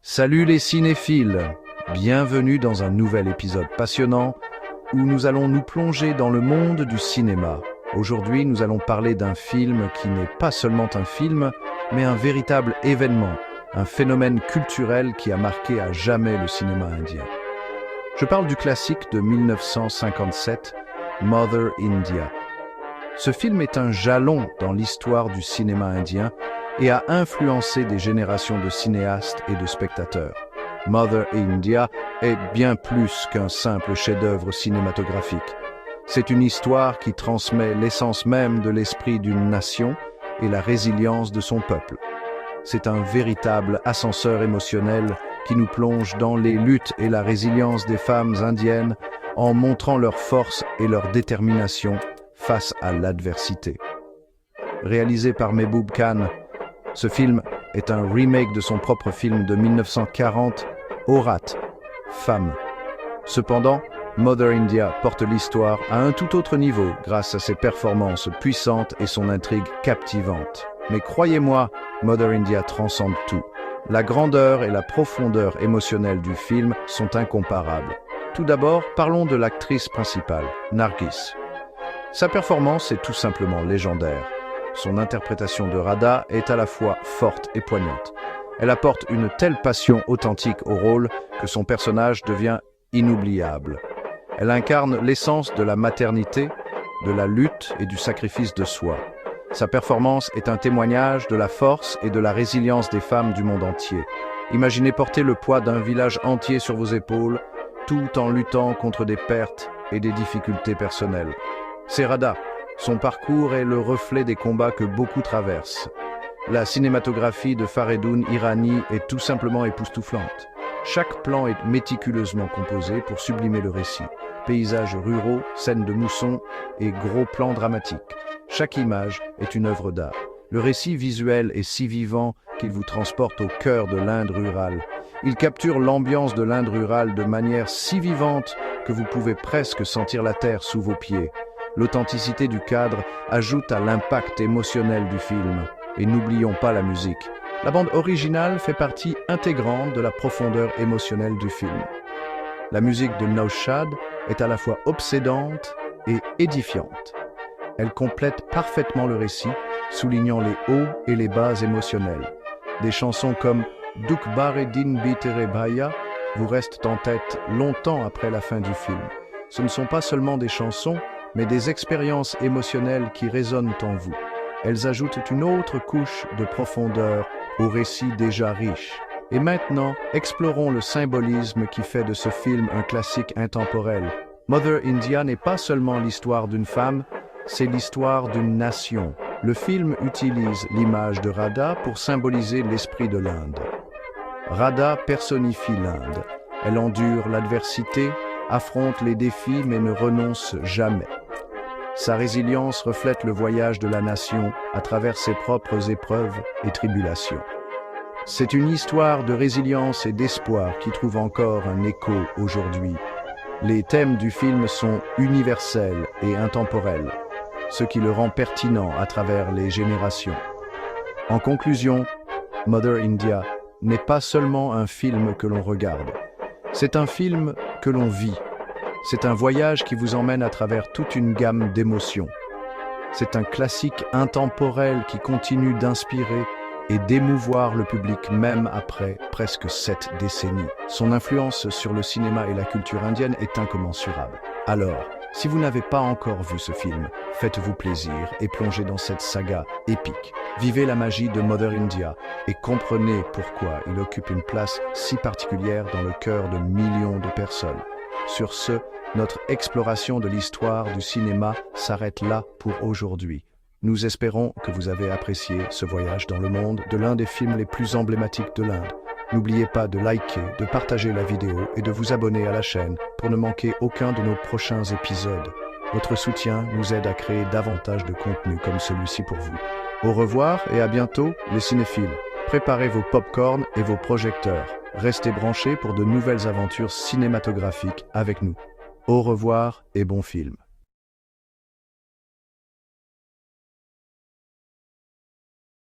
Salut les cinéphiles, bienvenue dans un nouvel épisode passionnant où nous allons nous plonger dans le monde du cinéma. Aujourd'hui, nous allons parler d'un film qui n'est pas seulement un film, mais un véritable événement, un phénomène culturel qui a marqué à jamais le cinéma indien. Je parle du classique de 1957, Mother India. Ce film est un jalon dans l'histoire du cinéma indien et a influencé des générations de cinéastes et de spectateurs. Mother India est bien plus qu'un simple chef-d'œuvre cinématographique. C'est une histoire qui transmet l'essence même de l'esprit d'une nation et la résilience de son peuple. C'est un véritable ascenseur émotionnel qui nous plonge dans les luttes et la résilience des femmes indiennes en montrant leur force et leur détermination face à l'adversité. Réalisé par Mehboob Khan, ce film est un remake de son propre film de 1940, Aurat, Femme. Cependant, Mother India porte l'histoire à un tout autre niveau grâce à ses performances puissantes et son intrigue captivante. Mais croyez-moi, Mother India transcende tout. La grandeur et la profondeur émotionnelle du film sont incomparables. Tout d'abord, parlons de l'actrice principale, Nargis. Sa performance est tout simplement légendaire. Son interprétation de Radha est à la fois forte et poignante. Elle apporte une telle passion authentique au rôle que son personnage devient inoubliable. Elle incarne l'essence de la maternité, de la lutte et du sacrifice de soi. Sa performance est un témoignage de la force et de la résilience des femmes du monde entier. Imaginez porter le poids d'un village entier sur vos épaules, tout en luttant contre des pertes et des difficultés personnelles. C'est Radha. Son parcours est le reflet des combats que beaucoup traversent. La cinématographie de Faridun Irani est tout simplement époustouflante. Chaque plan est méticuleusement composé pour sublimer le récit. Paysages ruraux, scènes de mousson et gros plans dramatiques. Chaque image est une œuvre d'art. Le récit visuel est si vivant qu'il vous transporte au cœur de l'Inde rurale. Il capture l'ambiance de l'Inde rurale de manière si vivante que vous pouvez presque sentir la terre sous vos pieds. L'authenticité du cadre ajoute à l'impact émotionnel du film. Et n'oublions pas la musique. La bande originale fait partie intégrante de la profondeur émotionnelle du film. La musique de Naushad est à la fois obsédante et édifiante. Elle complète parfaitement le récit, soulignant les hauts et les bas émotionnels. Des chansons comme Duk Bare Din Bitere Bhaya vous restent en tête longtemps après la fin du film. Ce ne sont pas seulement des chansons, mais des expériences émotionnelles qui résonnent en vous. Elles ajoutent une autre couche de profondeur au récit déjà riche. Et maintenant, explorons le symbolisme qui fait de ce film un classique intemporel. Mother India n'est pas seulement l'histoire d'une femme, c'est l'histoire d'une nation. Le film utilise l'image de Radha pour symboliser l'esprit de l'Inde. Radha personnifie l'Inde. Elle endure l'adversité, affronte les défis mais ne renonce jamais. Sa résilience reflète le voyage de la nation à travers ses propres épreuves et tribulations. C'est une histoire de résilience et d'espoir qui trouve encore un écho aujourd'hui. Les thèmes du film sont universels et intemporels, ce qui le rend pertinent à travers les générations. En conclusion, Mother India n'est pas seulement un film que l'on regarde, c'est un film que l'on vit. C'est un voyage qui vous emmène à travers toute une gamme d'émotions. C'est un classique intemporel qui continue d'inspirer et d'émouvoir le public même après presque 7 décennies. Son influence sur le cinéma et la culture indienne est incommensurable. Alors, si vous n'avez pas encore vu ce film, faites-vous plaisir et plongez dans cette saga épique. Vivez la magie de Mother India et comprenez pourquoi il occupe une place si particulière dans le cœur de millions de personnes. Sur ce, notre exploration de l'histoire du cinéma s'arrête là pour aujourd'hui. Nous espérons que vous avez apprécié ce voyage dans le monde de l'un des films les plus emblématiques de l'Inde. N'oubliez pas de liker, de partager la vidéo et de vous abonner à la chaîne pour ne manquer aucun de nos prochains épisodes. Votre soutien nous aide à créer davantage de contenu comme celui-ci pour vous. Au revoir et à bientôt, les cinéphiles. Préparez vos pop-corns et vos projecteurs. Restez branchés pour de nouvelles aventures cinématographiques avec nous. Au revoir et bon film.